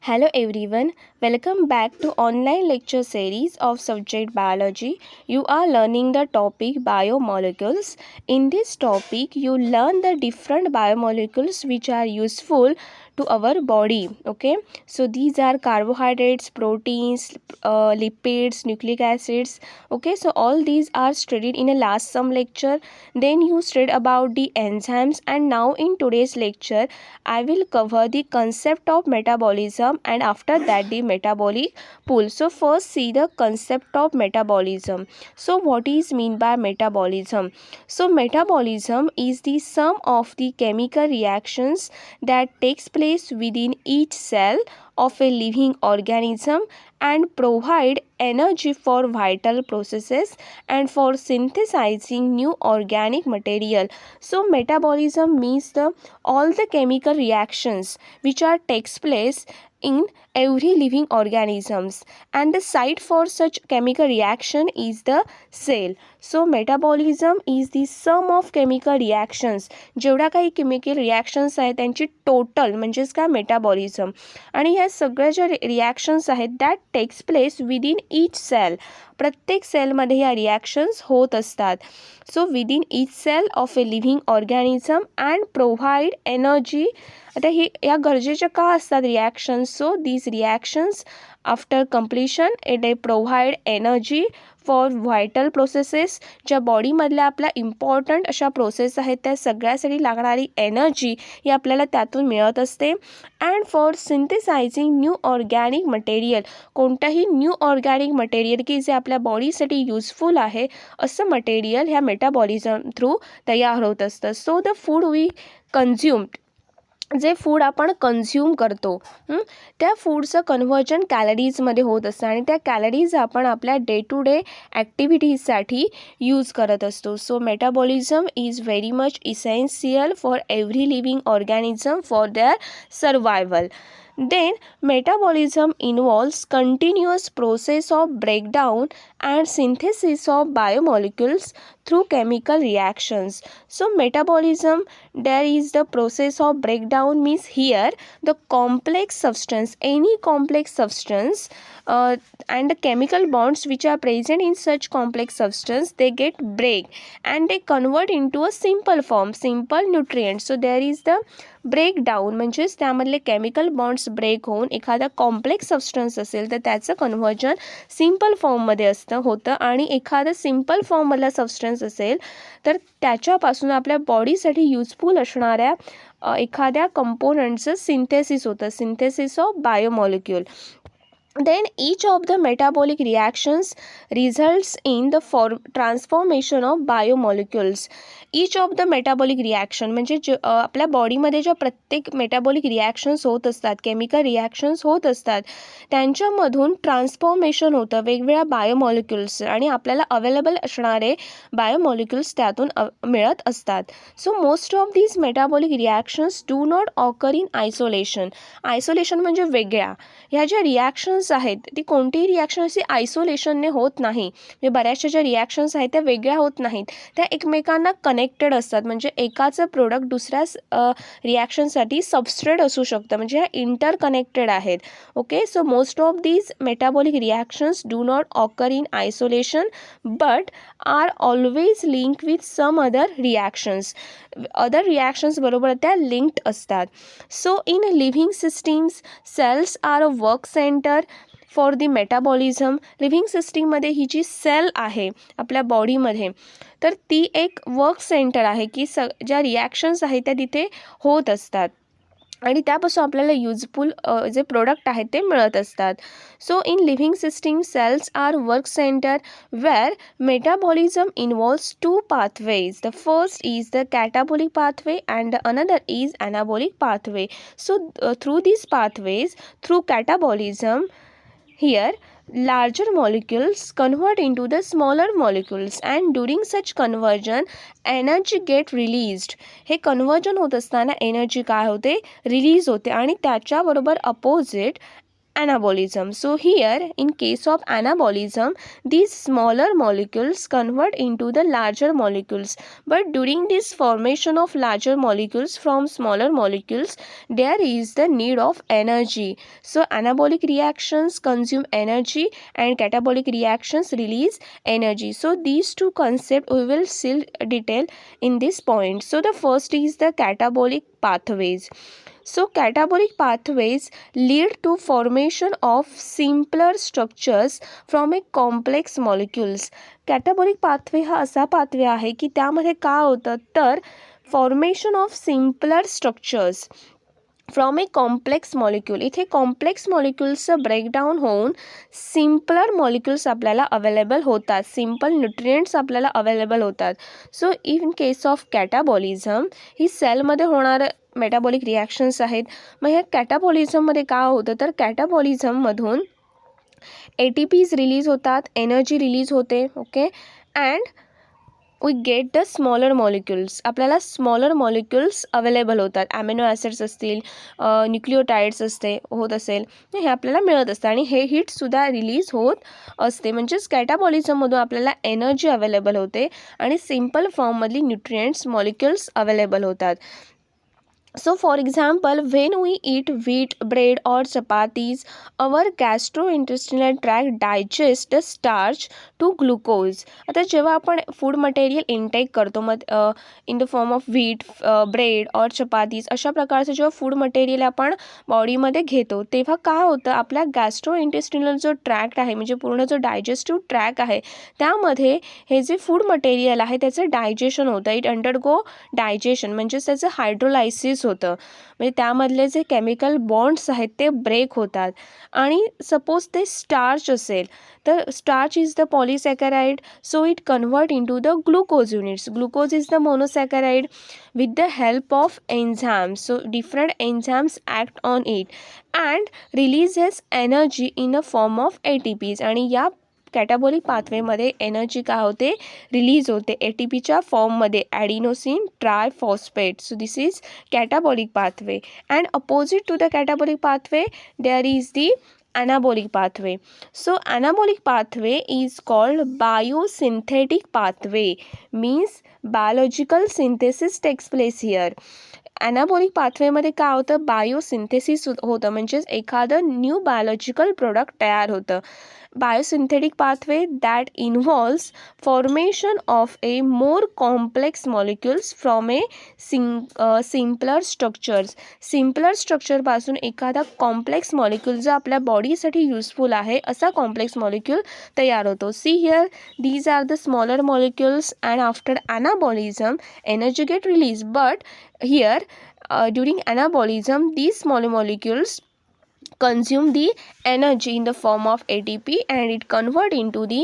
Hello everyone, welcome back to online lecture series of subject biology. You are learning the topic biomolecules. In this topic you learn the different biomolecules which are useful to our body. Okay, so these are carbohydrates, proteins, lipids, nucleic acids. Okay, so all these are studied in a last some lecture. Then you studied about the enzymes, and now in today's lecture I will cover the concept of metabolism and after that the metabolic pool. So first see the concept of metabolism. So what is mean by metabolism? So metabolism is the sum of the chemical reactions that takes place within each cell of a living organism and provide energy for vital processes and for synthesizing new organic material. So metabolism means the all the chemical reactions which are takes place in every living organisms, and the site for such chemical reaction is the cell. So metabolism is the sum of chemical reactions. जेवढ्या काही chemical reactions आहेत त्यांची total म्हणजेच काय metabolism, आणि ह्या सगळ्या ज्या रिॲक्शन्स आहेत that takes place within each cell. प्रत्येक सेलमध्ये ह्या रिॲक्शन्स होत असतात. So within each cell of a living organism and provide energy. आता हे या गरजेच्या का असतात reactions? So these reactions after completion it provide energy for vital processes. ज्या बॉडीमधल्या आपल्या इम्पॉर्टंट अशा प्रोसेस आहेत त्या सगळ्यासाठी लागणारी एनर्जी ही आपल्याला त्यातून मिळत असते. And for synthesizing new organic material. कोणतंही न्यू ऑर्गॅनिक मटेरियल की जे आपल्या बॉडीसाठी युजफुल आहे असं मटेरियल ह्या मेटाबॉलिझम थ्रू तयार होत असतं. So the food we consume, जे फूड आपण कन्झ्युम करतो त्या फूडचं कन्व्हर्जन कॅलरीजमध्ये होत असतं आणि त्या कॅलरीज आपण आपल्या डे टू डे ॲक्टिव्हिटीजसाठी यूज करत असतो. So metabolism is very much essential for every living organism for their survival. Then metabolism involves continuous process of breakdown and synthesis of biomolecules through chemical reactions. So metabolism, there is the process of breakdown, means here the complex substance, any complex substance and the chemical bonds which are present in such complex substance, they get break and they convert into a simple form, simple nutrients. So there is the breakdown, म्हणजेच त्यामधले chemical bonds break होऊन एखादा complex substance असेल तर त्याचं conversion simple फॉर्ममध्ये होतं आणि एखादं सिम्पल फॉर्ममधला सबस्टन्स असेल तर त्याच्यापासून आपल्या बॉडीसाठी युजफुल असणाऱ्या एखाद्या कंपोनंटचं सिंथेसिस होतं, synthesis of biomolecule. Then each of the metabolic reactions results in the transformation of biomolecules. Each of the metabolic reaction म्हणजे आपल्या बॉडीमध्ये ज्या प्रत्येक मेटाबॉलिक रिॲक्शन्स होत असतात, केमिकल रिॲक्शन्स होत असतात, त्यांच्यामधून ट्रान्सफॉर्मेशन होतं वेगवेगळ्या बायोमॉलिक्युल्स आणि आपल्याला अवेलेबल असणारे बायोमॉलिक्युल्स त्यातून मिळत असतात. So most of these metabolic reactions do not occur in isolation. Isolation म्हणजे वेगळ्या. ह्या ज्या रिॲक्शन्स आहेत ती कोणतीही रिॲक्शन अशी आयसोलेशनने होत नाही. म्हणजे बऱ्याचशा ज्या रिॲक्शन्स आहेत त्या वेगळ्या होत नाहीत, त्या एकमेकांना कनेक्टेड असतात. म्हणजे एकाचं प्रोडक्ट दुसऱ्या रिॲक्शनसाठी सबस्ट्रेट असू शकतं, म्हणजे ह्या इंटर कनेक्टेड आहेत. Okay, so most of these metabolic reactions do not occur in isolation but are always link with some other reactions. Other reactions बरोबर त्या लिंक्ड असतात. So in living systems cells are a work centre for the metabolism. Living सिस्टीममध्ये ही जी sale आहे आपल्या बॉडीमध्ये तर ती एक वर्क सेंटर आहे की ज्या रिॲक्शन्स आहेत त्या तिथे होत असतात आणि त्यापासून आपल्याला युजफुल जे प्रोडक्ट आहेत ते मिळत असतात. So in living system cells are work centre where metabolism involves two pathways. The first is the catabolic pathway and the another is anabolic pathway. So through these pathways, through catabolism, here larger molecules convert into the smaller molecules and during such conversion energy get released. हे conversion होत असताना energy काय होते, release होते आणि त्याच्याबरोबर opposite anabolism. So here in case of anabolism, these smaller molecules convert into the larger molecules, but during this formation of larger molecules from smaller molecules, there is the need of energy. So anabolic reactions consume energy and catabolic reactions release energy. So these two concepts we will still detail in this point. So the first is the catabolic pathways. So catabolic pathways lead to formation of simpler structures from a complex molecules. Catabolic pathway हा असा pathway आहे की त्यामध्ये काय होतं तर formation of simpler structures from a complex molecule. इथे complex मॉलिक्यूल्सचं breakdown होऊन सिम्पलर मॉलिक्यूल्स आपल्याला अवेलेबल होतात, सिम्पल न्यूट्रिएंट्स आपल्याला अवेलेबल होतात. सो इन केस ऑफ कॅटाबॉलिझम ही सेलमध्ये होणारं मेटाबॉलिक रिॲक्शन्स आहेत. मग ह्या कॅटाबॉलिझममध्ये काय होतं तर कॅटाबॉलिझममधून ATPs रिलीज होतात, एनर्जी रिलीज होते. Okay, and we get the smaller molecules. आपल्याला स्मॉलर मॉलिक्युल्स अवेलेबल होतात. ॲमिनो ॲसिड्स असतील, न्यूक्लिओटाइड्स होत असेल, हे आपल्याला मिळत असतं आणि हे हीटसुद्धा रिलीज होत असते. म्हणजेच कॅटाबॉलिझममधून आपल्याला एनर्जी अवेलेबल होते आणि सिम्पल फॉर्ममधली न्यूट्रिएंट्स मॉलिक्युल्स अवेलेबल होतात. So for example, when we eat wheat, bread or chapatis, our gastrointestinal tract digests the starch to glucose. आता जेव्हा आपण फूड मटेरियल इनटेक करतो मग in the form of wheat, bread और chapatis अशा प्रकारचं जेव्हा फूड मटेरियल आपण बॉडीमध्ये घेतो तेव्हा काय होतं आपल्या गॅस्ट्रोइंटेस्टिनल जो ट्रॅक्ट आहे म्हणजे पूर्ण जो डायजेस्टिव्ह ट्रॅक आहे त्यामध्ये हे जे फूड मटेरियल आहे त्याचं डायजेशन होतं. इट अंडरगो डायजेशन म्हणजेच त्याचं हायड्रोलायसिस होतं. म्हणजे त्यामधले जे केमिकल बॉन्ड्स आहेत ते ब्रेक होतात आणि सपोज ते स्टार्च असेल तर starch is the polysaccharide, so it convert into the glucose units. Glucose is the monosaccharide with the help of enzymes. So different enzymes act on it and releases energy in the form of ATPs. आणि या कॅटाबॉलिक पाथवेमध्ये energy काय होते release होते ATPच्या फॉर्ममध्ये adenosine triphosphate. So this is catabolic pathway and opposite to the catabolic pathway there is the anabolic pathway. So anabolic pathway is called biosynthetic pathway, means biological synthesis takes place here. ॲनाबॉलिक पाथवेमध्ये काय होतं biosynthesis होतं म्हणजेच एखादं new biological product तयार होतं. Biosynthetic pathway that involves formation of a more complex molecules from a simpler structures. Simpler स्ट्रक्चरपासून एखादा complex molecule जो आपल्या बॉडीसाठी युजफुल आहे असा कॉम्प्लेक्स मॉलिक्यूल तयार होतो. See here these are the smaller molecules and after anabolism energy get released, but here during anabolism these small molecules consume the energy in the form of ATP and it convert into the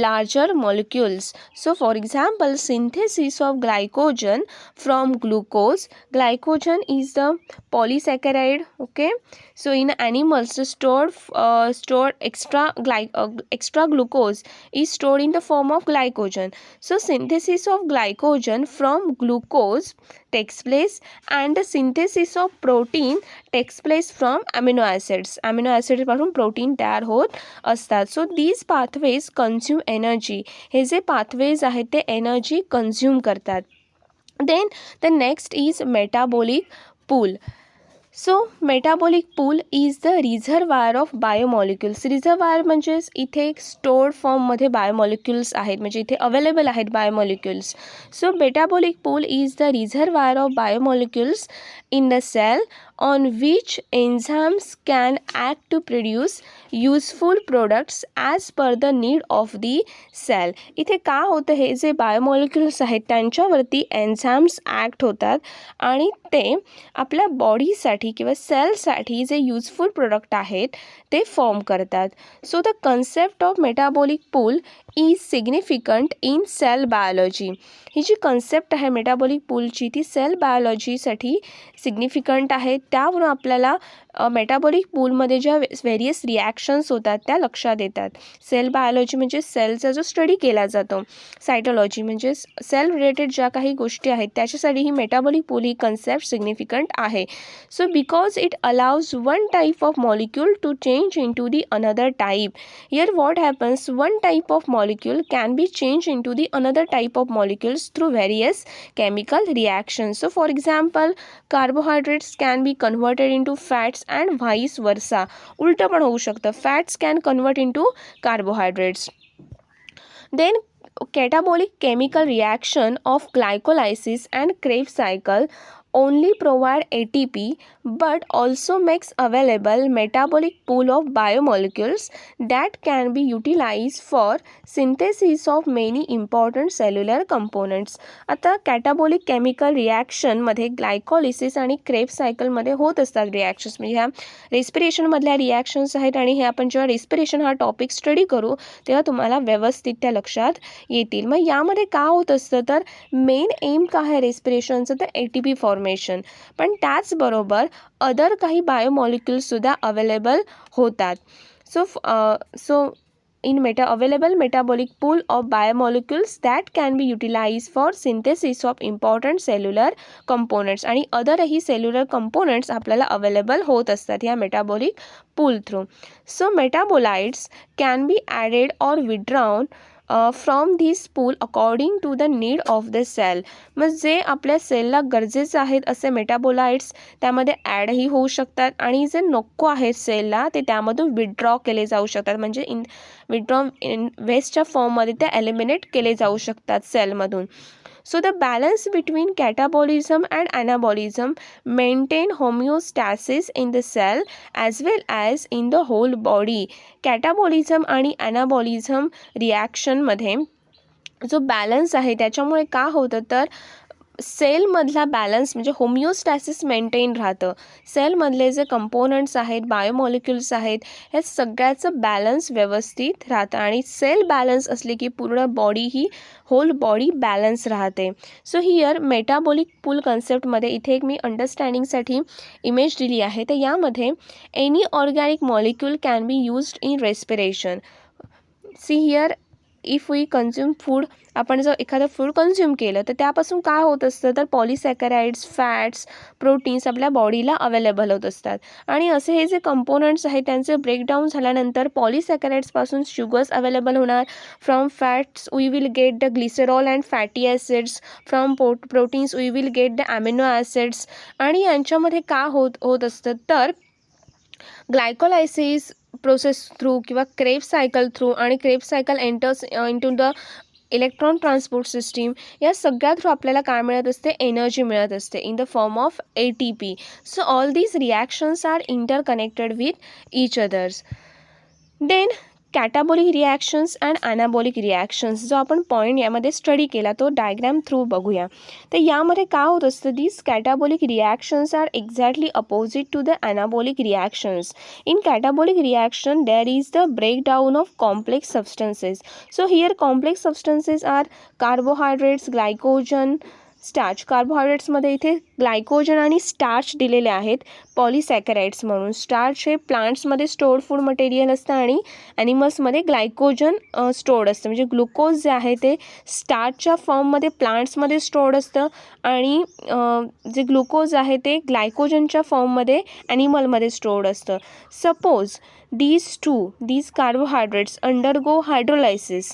larger molecules. So for example, synthesis of glycogen from glucose. Glycogen is the polysaccharide. Okay, so in animals stored extra glucose is stored in the form of glycogen. So synthesis of glycogen from glucose takes place and the synthesis of protein takes place from amino acids. Amino acids पासून protein तयार होत असतात. So these pathways consume energy. हे जे pathways आहेत ते energy consume करतात. Then the next is metabolic pool. So metabolic pool is the reservoir of biomolecules. Reservoir म्हणजेच इथे एक स्टोर्ड फॉर्ममध्ये बायोमॉलिक्युल्स आहेत म्हणजे इथे अवेलेबल आहेत biomolecules. So metabolic pool is the reservoir of biomolecules in the cell on which enzymes can act to produce useful products as per the need of the cell. इथे काय होतं हे जे बायोमॉलिक्युल्स आहेत त्यांच्यावरती एन्झाम्स ॲक्ट होतात आणि ते आपल्या बॉडीसाठी किंवा सेलसाठी जे युजफुल प्रोडक्ट आहेत ते फॉर्म करतात. So the concept of metabolic pool is significant in cell biology. ही जी कन्सेप्ट आहे मेटाबॉलिक पूलची ती सेल बायोलॉजीसाठी सिग्निफिकंट आहे. त्यावरून आपल्याला मेटाबॉलिक पूलमध्ये ज्या व्हेरियस रिॲक्शन्स होतात त्या लक्षात येतात. सेल बायोलॉजी म्हणजे सेलचा जो स्टडी केला जातो. सायटोलॉजी म्हणजे सेल रिलेटेड ज्या काही गोष्टी आहेत त्याच्यासाठी ही मेटाबॉलिक पूल ही कन्सेप्ट सिग्निफिकंट आहे. So because it allows one type of molecule to change into the another type. Here what happens, one type of molecule can be changed into the another type of molecules through various chemical reactions. So for example, carbohydrates can be converted into fats and vice versa. उलट पण होऊ शकतं, fats can convert into carbohydrates. Then catabolic chemical reaction of glycolysis and Krebs cycle only provide ATP but also makes available metabolic pool of biomolecules that can be utilized for synthesis of many important cellular components. आता कॅटाबॉलिक chemical रिॲक्शनमध्ये glycolysis आणि Krebs सायकलमध्ये होत असतात reactions, म्हणजे ह्या रेस्पिरेशनमधल्या reactions आहेत आणि हे आपण जेव्हा रेस्पिरेशन हा टॉपिक स्टडी करू तेव्हा तुम्हाला व्यवस्थित त्या लक्षात येतील. मग यामध्ये का होत असतं तर मेन एम काय आहे रेस्पिरेशनचं तर ATP फॉर्मेशन, पण त्याचबरोबर अदर काही बायोमॉलिक्युल्ससुद्धा अवेलेबल होतात. So in available metabolic pool of biomolecules that can be utilized for synthesis of important cellular components आणि अदरही सेल्युलर कंपोनंट्स आपल्याला अवेलेबल होत असतात ह्या metabolic pool through. So metabolites can be added or withdrawn from this pool according to the need of the cell. मग जे आपल्या सेलला गरजेचं आहेत असे मेटाबोलाइट्स त्यामध्ये ॲडही होऊ शकतात आणि जे नको आहेत सेलला ते त्यामधून विड्रॉ केले जाऊ शकतात, म्हणजे विड्रॉ इन वेस्टच्या फॉर्ममध्ये ते एलिमिनेट केले जाऊ शकतात सेलमधून. So the balance between catabolism and anabolism maintain homeostasis in the cell as well as in the whole body. Catabolism आणि anabolism रिॲक्शनमध्ये जो बॅलन्स आहे त्याच्यामुळे का होतं तर सेलमधला बॅलन्स म्हणजे होमिओस्टॅसिस मेंटेन राहतं. सेलमधले जे कंपोनंट्स आहेत बायोमॉलिक्युल्स आहेत हे सगळ्याचं बॅलन्स व्यवस्थित राहतं आणि सेल बॅलन्स असले की पूर्ण बॉडी ही होल बॉडी बॅलन्स राहते. सो हियर मेटाबॉलिक पूल कन्सेप्टमध्ये इथे एक मी अंडरस्टँडिंगसाठी इमेज दिली आहे. तर यामध्ये any organic molecule can be used in respiration. See here if we consume food, आपण जर एखादं फूड कन्झ्युम केलं तर त्यापासून काय होत असतं तर पॉलिसॅकराइड्स, फॅट्स, प्रोटीन्स आपल्या बॉडीला अवेलेबल होत असतात आणि असे हे जे कंपोनंट्स आहेत त्यांचे ब्रेकडाऊन झाल्यानंतर पॉलिसॅकराइड्सपासून शुगर्स अवेलेबल होणार. From fats we will get the glycerol and fatty acids. From proteins we will get the amino acids. आणि यांच्यामध्ये का होत असतं तर ग्लायकोलायसिस प्रोसेस थ्रू किंवा क्रेब्स सायकल थ्रू आणि Krebs cycle enters into the electron transport system, या सगळ्या थ्रू आपल्याला काय मिळत असते एनर्जी मिळत असते in the form of ATP. So all these reactions are interconnected with each others. Then catabolic reactions and anabolic reactions जो आपण पॉईंट यामध्ये स्टडी केला तो डायग्रॅम थ्रू बघूया. तर यामध्ये काय होत असतं these catabolic reactions are exactly opposite to the anabolic reactions. In catabolic reaction there is the breakdown of complex substances. So here complex substances are carbohydrates, glycogen, starch. कार्बोहायड्रेट्समध्ये इथे ग्लायकोजन आणि starch दिलेले आहेत पॉलिसॅकराइड्स म्हणून. स्टार्च हे प्लांट्समध्ये stored food material असतं आणि ॲनिमल्समध्ये glycogen stored असतं, म्हणजे ग्लुकोज जे आहे ते स्टार्चच्या फॉर्ममध्ये प्लांट्समध्ये स्टोर्ड असतं आणि जे ग्लुकोज आहे ते ग्लायकोजनच्या फॉर्ममध्ये ॲनिमलमध्ये स्टोर्ड असतं. Suppose these carbohydrates undergo hydrolysis,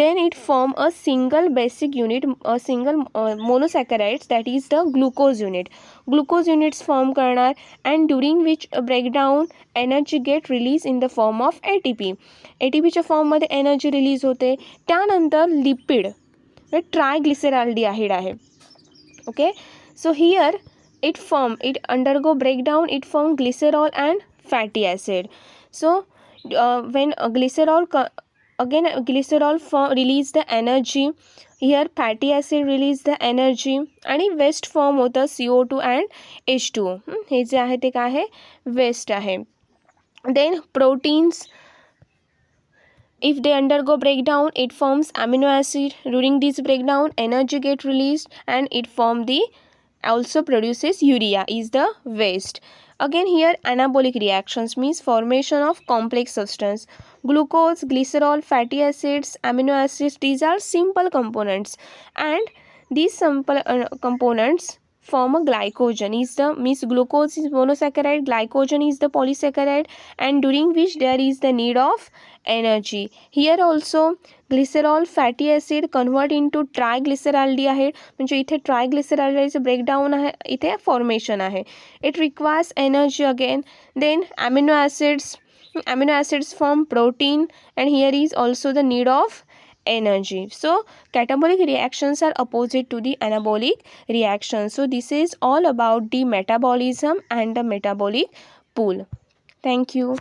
then it form a single basic unit, a single monosaccharides, that is the glucose unit. Glucose units form करणार and during which breakdown energy get released in the form of ATP. ATPच्या फॉर्ममध्ये energy release होते. त्यानंतर lipid ट्रायग्लिसरॉल्डिहाइड आहे. Okay, so here it undergo breakdown, it form glycerol and fatty acid. So when glycerol release the energy, here fatty acid release the energy आणि waste form होतं CO2 and H2O. हे जे आहे ते काय आहे वेस्ट आहे. Then proteins, if they undergo breakdown it forms amino acid. During this breakdown energy get released and it form the also produces urea is the waste. Again here anabolic reactions means formation of complex substance. Glucose, glycerol, fatty acids, amino acids, these are simple components, and these simple components form a glycogen. Is the means glucose is monosaccharide, glycogen is the polysaccharide, and during which there is the need of energy. Here also glycerol fatty acid convert into ट्रायग्लिसरॉल्डिहाइड, म्हणजे इथे ट्रायग्लिसरॉल्डिहाइडचं breakdown आहे, इथे formation आहे. It requires energy again. Then amino acids form protein, and here is also the need of energy. So catabolic reactions are opposite to the anabolic reactions. So this is all about the metabolism and the metabolic pool. Thank you.